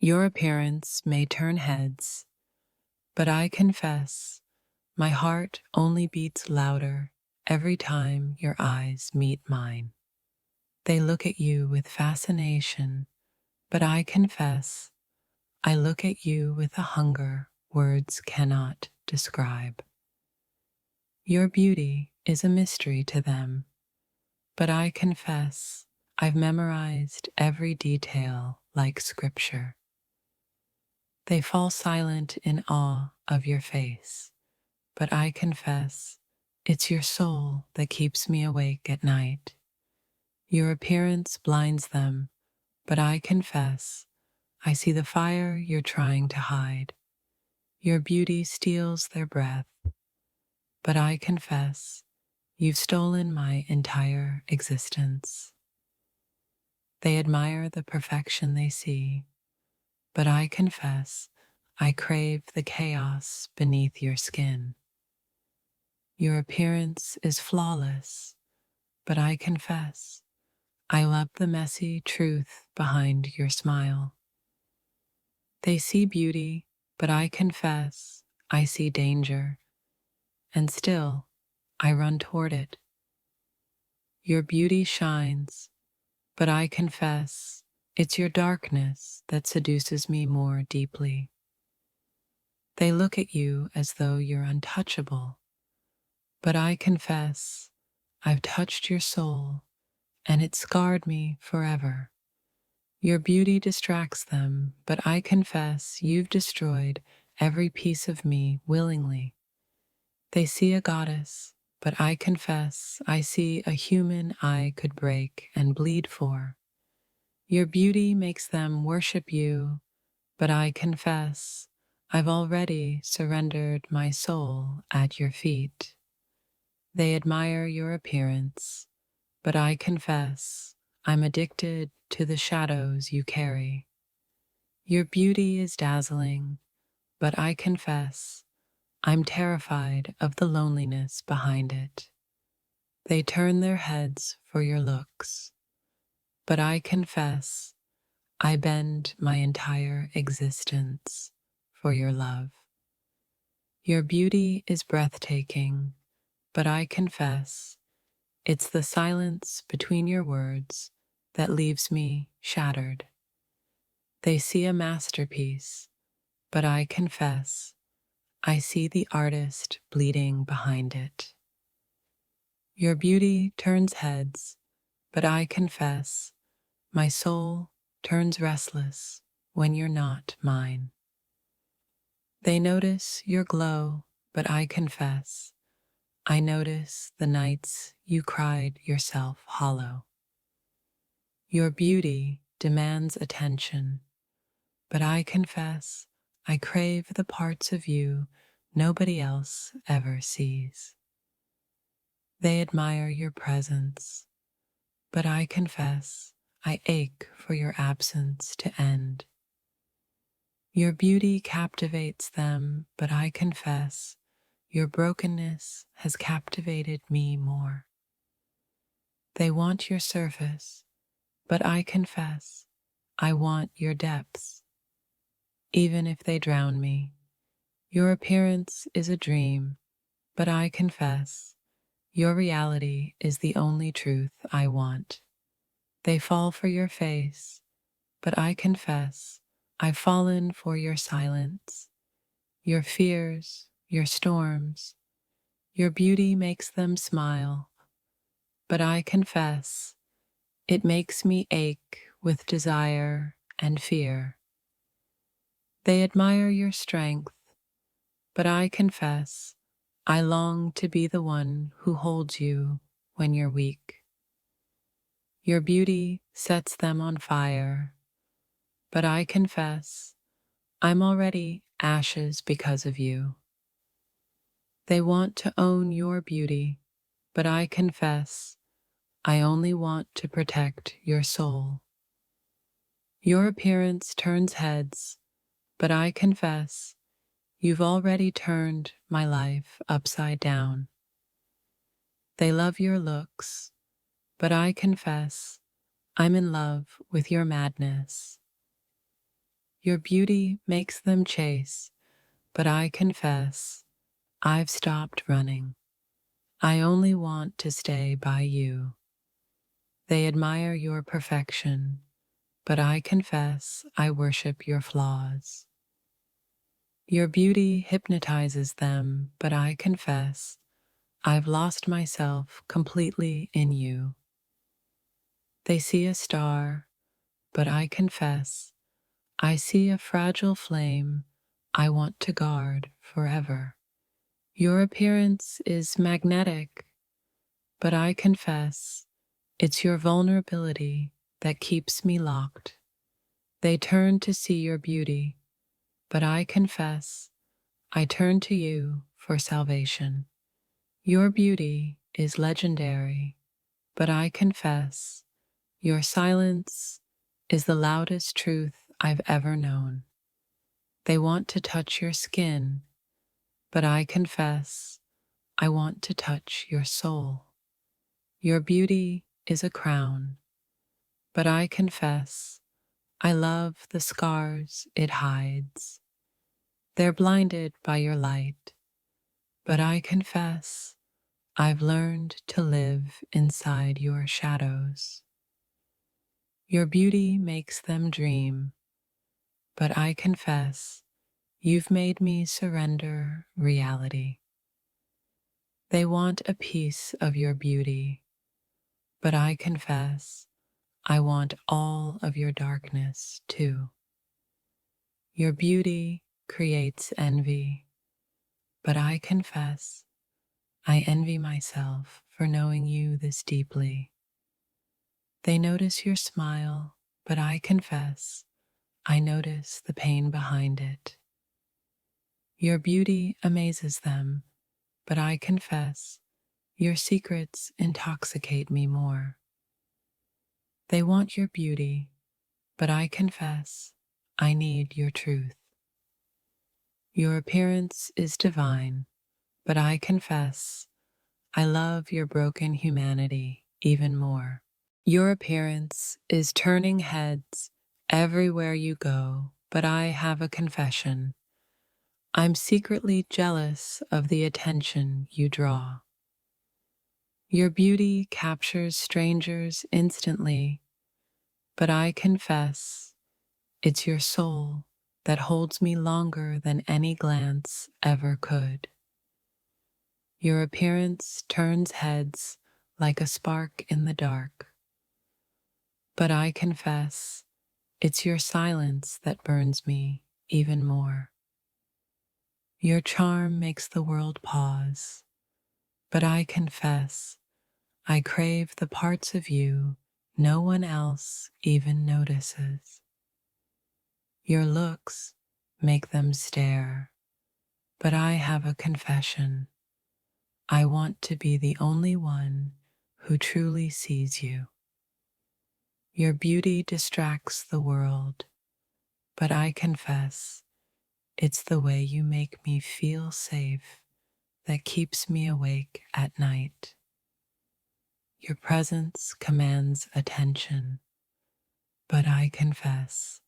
Your appearance may turn heads, but I confess my heart only beats louder every time your eyes meet mine. They look at you with fascination, but I confess I look at you with a hunger words cannot describe. Your beauty is a mystery to them, but I confess I've memorized every detail like scripture. They fall silent in awe of your face, but I confess it's your soul that keeps me awake at night. Your appearance blinds them, but I confess I see the fire you're trying to hide. Your beauty steals their breath, but I confess you've stolen my entire existence. They admire the perfection they see, but I confess I crave the chaos beneath your skin. Your appearance is flawless, but I confess I love the messy truth behind your smile. They see beauty, but I confess I see danger, and still I run toward it. Your beauty shines, but I confess it's your darkness that seduces me more deeply. They look at you as though you're untouchable, but I confess I've touched your soul and it scarred me forever. Your beauty distracts them, but I confess you've destroyed every piece of me willingly. They see a goddess, but I confess I see a human I could break and bleed for. Your beauty makes them worship you, but I confess I've already surrendered my soul at your feet. They admire your appearance, but I confess I'm addicted to the shadows you carry. Your beauty is dazzling, but I confess I'm terrified of the loneliness behind it. They turn their heads for your looks, but I confess I bend my entire existence for your love. Your beauty is breathtaking, but I confess it's the silence between your words that leaves me shattered. They see a masterpiece, but I confess I see the artist bleeding behind it. Your beauty turns heads, but I confess my soul turns restless when you're not mine. They notice your glow, but I confess I notice the nights you cried yourself hollow. Your beauty demands attention, but I confess I crave the parts of you nobody else ever sees. They admire your presence, but I confess I ache for your absence to end. Your beauty captivates them, but I confess your brokenness has captivated me more. They want your surface, but I confess I want your depths. Even if they drown me, your appearance is a dream, but I confess your reality is the only truth I want. They fall for your face, but I confess I've fallen for your silence, your fears, your storms. Your beauty makes them smile, but I confess it makes me ache with desire and fear. They admire your strength, but I confess I long to be the one who holds you when you're weak. Your beauty sets them on fire, but I confess I'm already ashes because of you. They want to own your beauty, but I confess I only want to protect your soul. Your appearance turns heads, but I confess you've already turned my life upside down. They love your looks, but I confess I'm in love with your madness. Your beauty makes them chase, but I confess I've stopped running. I only want to stay by you. They admire your perfection, but I confess I worship your flaws. Your beauty hypnotizes them, but I confess I've lost myself completely in you. They see a star, but I confess I see a fragile flame I want to guard forever. Your appearance is magnetic, but I confess it's your vulnerability that keeps me locked. They turn to see your beauty, but I confess I turn to you for salvation. Your beauty is legendary, but I confess your silence is the loudest truth I've ever known. They want to touch your skin, but I confess I want to touch your soul. Your beauty is a crown, but I confess I love the scars it hides. They're blinded by your light, but I confess I've learned to live inside your shadows. Your beauty makes them dream, but I confess you've made me surrender reality. They want a piece of your beauty, but I confess I want all of your darkness too. Your beauty creates envy, but I confess I envy myself for knowing you this deeply. They notice your smile, but I confess I notice the pain behind it. Your beauty amazes them, but I confess your secrets intoxicate me more. They want your beauty, but I confess I need your truth. Your appearance is divine, but I confess I love your broken humanity even more. Your appearance is turning heads everywhere you go, but I have a confession. I'm secretly jealous of the attention you draw. Your beauty captures strangers instantly, but I confess it's your soul that holds me longer than any glance ever could. Your appearance turns heads like a spark in the dark, but I confess it's your silence that burns me even more. Your charm makes the world pause, but I confess I crave the parts of you no one else even notices. Your looks make them stare, but I have a confession. I want to be the only one who truly sees you. Your beauty distracts the world, but I confess it's the way you make me feel safe that keeps me awake at night. Your presence commands attention, but I confess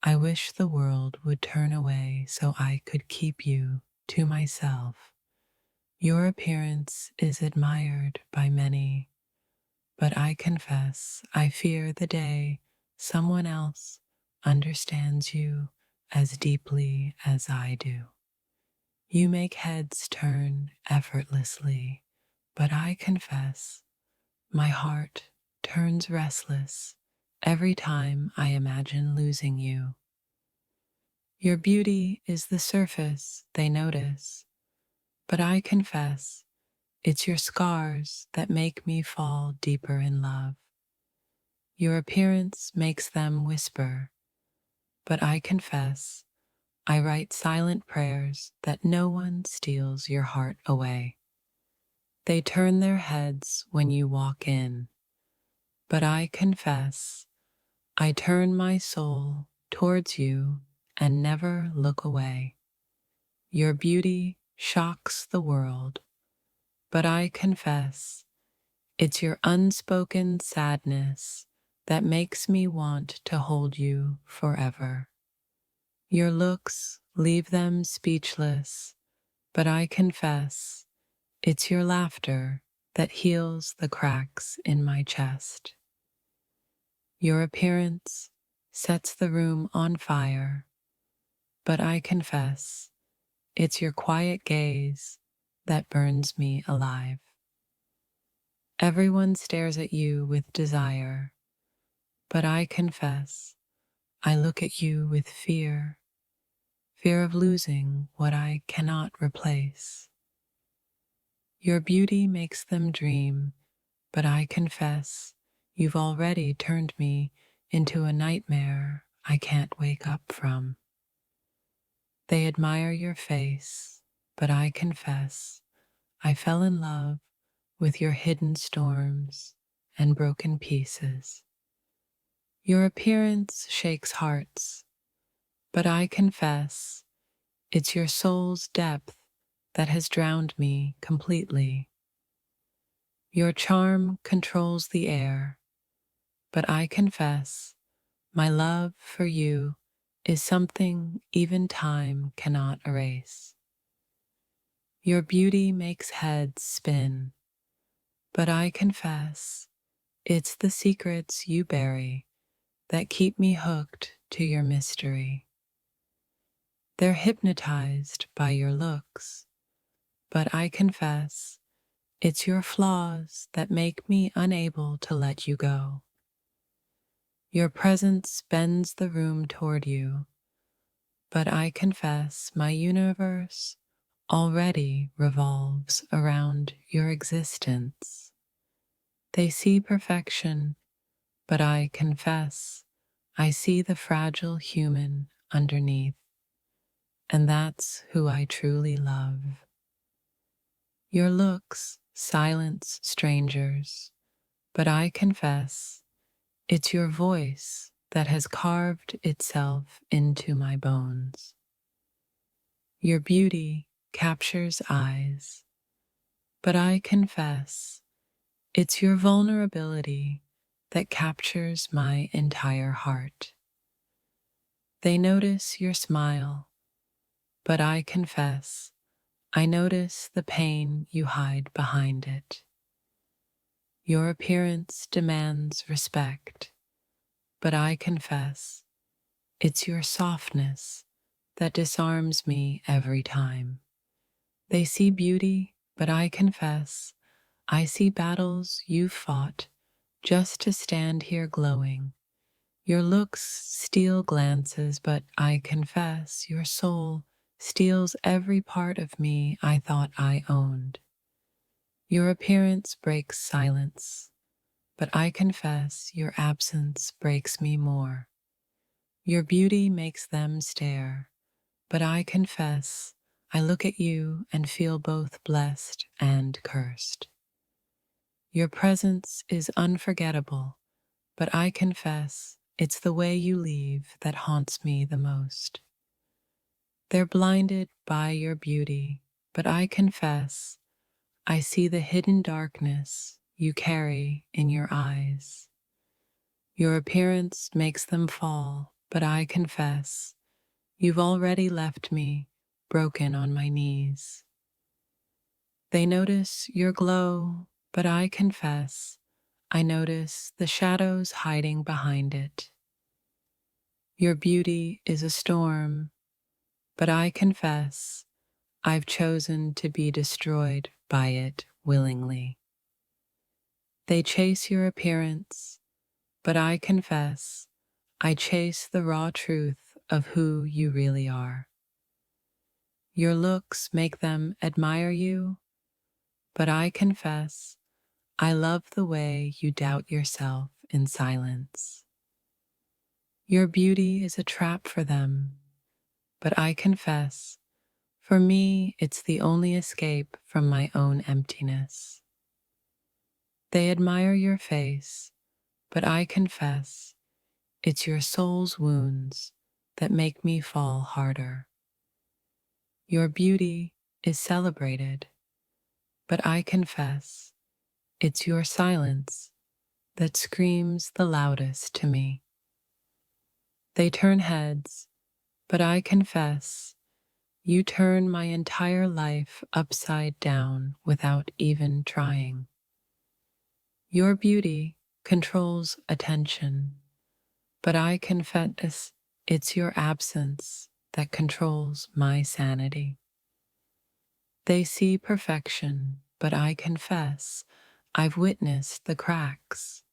I wish the world would turn away so I could keep you to myself. Your appearance is admired by many, but I confess I fear the day someone else understands you as deeply as I do. You make heads turn effortlessly, but I confess my heart turns restless every time I imagine losing you. Your beauty is the surface they notice, but I confess it's your scars that make me fall deeper in love. Your appearance makes them whisper, but I confess I write silent prayers that no one steals your heart away. They turn their heads when you walk in, but I confess I turn my soul towards you and never look away. Your beauty shocks the world, but I confess it's your unspoken sadness that makes me want to hold you forever. Your looks leave them speechless, but I confess it's your laughter that heals the cracks in my chest. Your appearance sets the room on fire, but I confess it's your quiet gaze that burns me alive. Everyone stares at you with desire, but I confess I look at you with fear, fear of losing what I cannot replace. Your beauty makes them dream, but I confess you've already turned me into a nightmare I can't wake up from. They admire your face, but I confess I fell in love with your hidden storms and broken pieces. Your appearance shakes hearts, but I confess it's your soul's depth that has drowned me completely. Your charm controls the air, but I confess my love for you is something even time cannot erase. Your beauty makes heads spin, but I confess it's the secrets you bury that keep me hooked to your mystery. They're hypnotized by your looks, but I confess it's your flaws that make me unable to let you go. Your presence bends the room toward you, but I confess my universe already revolves around your existence. They see perfection, but I confess I see the fragile human underneath, and that's who I truly love. Your looks silence strangers, but I confess it's your voice that has carved itself into my bones. Your beauty captures eyes, but I confess it's your vulnerability that captures my entire heart. They notice your smile, but I confess I notice the pain you hide behind it. Your appearance demands respect, but I confess it's your softness that disarms me every time. They see beauty, but I confess I see battles you've fought just to stand here glowing. Your looks steal glances, but I confess your soul steals every part of me I thought I owned. Your appearance breaks silence, but I confess your absence breaks me more. Your beauty makes them stare, but I confess I look at you and feel both blessed and cursed. Your presence is unforgettable, but I confess it's the way you leave that haunts me the most. They're blinded by your beauty, but I confess I see the hidden darkness you carry in your eyes. Your appearance makes them fall, but I confess you've already left me broken on my knees. They notice your glow, but I confess I notice the shadows hiding behind it. Your beauty is a storm, but I confess I've chosen to be destroyed by it willingly. They chase your appearance, but I confess I chase the raw truth of who you really are. Your looks make them admire you, but I confess I love the way you doubt yourself in silence. Your beauty is a trap for them, but I confess for me it's the only escape from my own emptiness. They admire your face, but I confess it's your soul's wounds that make me fall harder. Your beauty is celebrated, but I confess it's your silence that screams the loudest to me. They turn heads, But I confess, you turn my entire life upside down without even trying. Your beauty controls attention, but I confess it's your absence that controls my sanity. They see perfection, but I confess I've witnessed the cracks,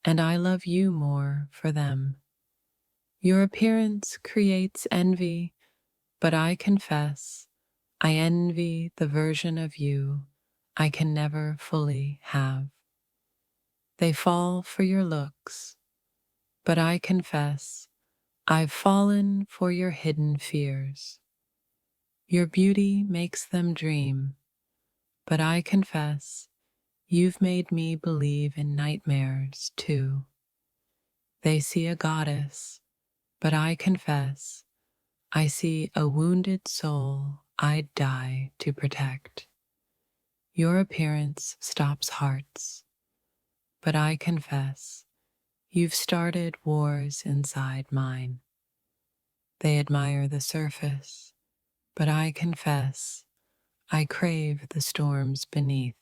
and I love you more for them. Your appearance creates envy, but I confess I envy the version of you I can never fully have. They fall for your looks, but I confess I've fallen for your hidden fears. Your beauty makes them dream, but I confess you've made me believe in nightmares too. They see a goddess, but I confess I see a wounded soul I'd die to protect. Your appearance stops hearts, but I confess you've started wars inside mine. They admire the surface, but I confess I crave the storms beneath.